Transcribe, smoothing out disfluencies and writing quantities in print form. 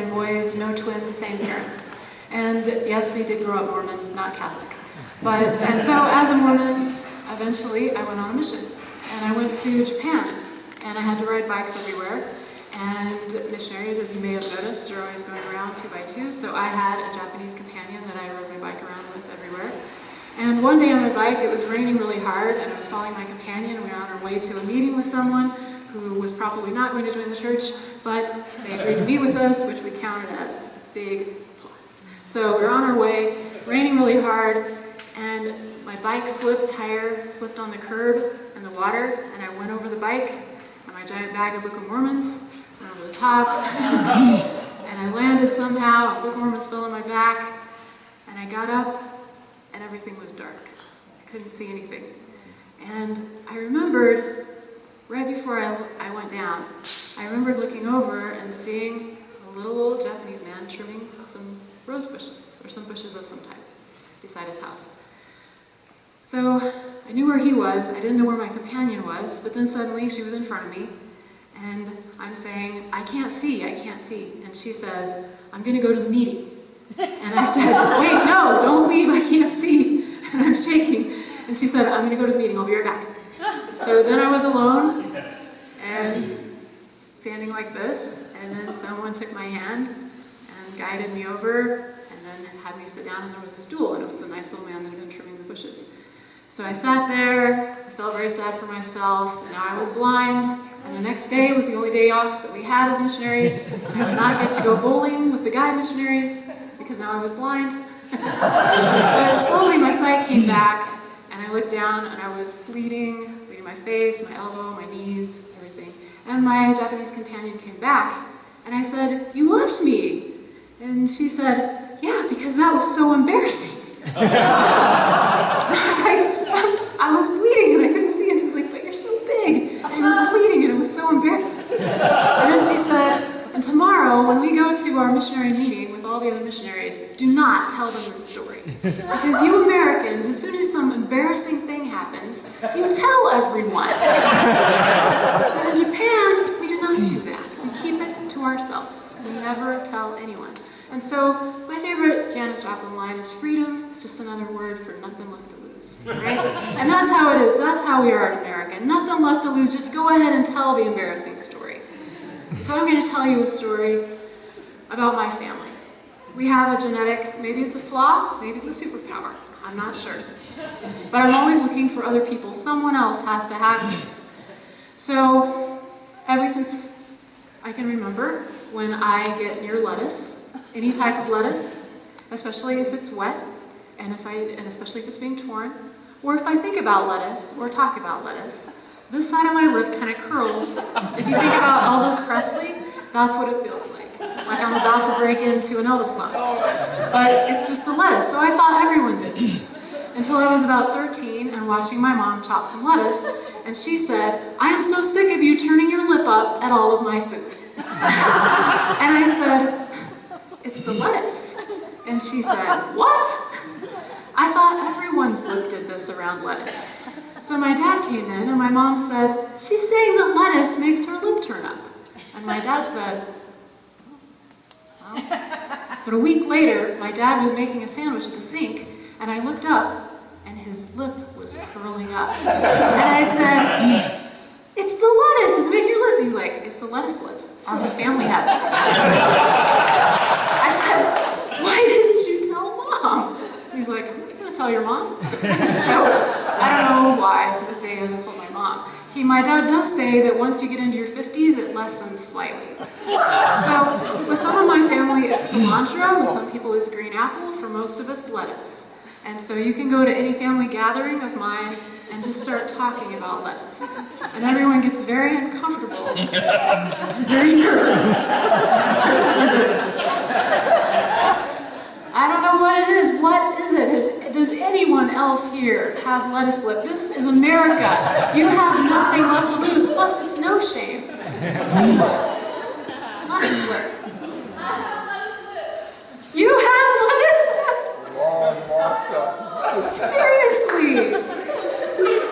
and boys, no twins, same parents. And yes, we did grow up Mormon, not Catholic. And so as a Mormon, eventually I went on a mission. And I went to Japan, and I had to ride bikes everywhere. And missionaries, as you may have noticed, are always going around 2 by 2. So I had a Japanese companion that I rode my bike around with everywhere. And one day on my bike, it was raining really hard, and I was following my companion, and we were on our way to a meeting with someone who was probably not going to join the church, but they agreed to meet with us, which we counted as big plus. So we were on our way, raining really hard, and my bike tire slipped on the curb in the water, and I went over the bike, and my giant bag of Book of Mormons went over the top, and I landed somehow, and Book of Mormons fell on my back, and I got up, and everything was dark. I couldn't see anything. And I remembered, right before I went down, I remembered looking over and seeing a little old Japanese man trimming some rose bushes, or some bushes of some type, beside his house. So I knew where he was, I didn't know where my companion was, but then suddenly she was in front of me, and I'm saying, I can't see. And she says, I'm gonna go to the meeting. And I said, wait, no, don't leave, I can't see. And I'm shaking. And she said, I'm gonna go to the meeting, I'll be right back. So then I was alone, and standing like this, and then someone took my hand and guided me over, and then had me sit down, and there was a stool, and it was the nice old man that had been trimming the bushes. So I sat there, I felt very sad for myself, and now I was blind, and the next day was the only day off that we had as missionaries, and I would not get to go bowling with the guy missionaries, because now I was blind. But slowly my sight came back, and I looked down, and I was bleeding my face, my elbow, my knees, everything. And my Japanese companion came back, and I said, you left me. And she said, yeah, because that was so embarrassing. I was like, I was bleeding and I couldn't see, and she was like, but you're so big, and you were bleeding, and it was so embarrassing. And then she said, and tomorrow, when we go to our missionary meeting with all the other missionaries, do not tell them this story. Because you Americans, as soon as some embarrassing thing happens, you tell everyone. So in Japan, we do not do that. We keep it to ourselves. We never tell anyone. And so, my favorite Janis Joplin line is, freedom is just another word for nothing left to lose, right? And that's how it is. That's how we are in America. Nothing left to lose. Just go ahead and tell the embarrassing story. So I'm going to tell you a story about my family. We have a genetic, maybe it's a flaw, maybe it's a superpower. I'm not sure. But I'm always looking for other people. Someone else has to have this. So, ever since I can remember, when I get near lettuce, any type of lettuce, especially if it's wet, and especially if it's being torn, or if I think about lettuce, or talk about lettuce, this side of my lip kind of curls. If you think about Elvis Presley, that's what it feels like. Like I'm about to break into an Elvis song. But it's just the lettuce, so I thought everyone did this. Until I was about 13 and watching my mom chop some lettuce, and she said, I am so sick of you turning your lip up at all of my food. And I said, it's the lettuce. And she said, what? I thought everyone's lip did this around lettuce. So my dad came in, and my mom said, she's saying that lettuce makes her lip turn up. And my dad said, oh. But a week later, my dad was making a sandwich at the sink, and I looked up, and his lip was curling up. And I said, it's the lettuce, it's making your lip. He's like, it's the lettuce lip. Our whole family has it. I said, why didn't you tell Mom? He's like, I'm not going to tell your mom. So I don't know why, to this day, I haven't told my mom. My dad does say that once you get into your 50s, it lessens slightly. So with some of my family, it's cilantro. With some people, it's green apple. For most of it's lettuce. And so you can go to any family gathering of mine and just start talking about lettuce. And everyone gets very uncomfortable and very nervous. I don't know what it is. What is it? Does anyone else here have lettuce lip? This is America. You have nothing left to lose. Plus, it's no shame. Lettuce lip. You have lettuce lip? Seriously. Please.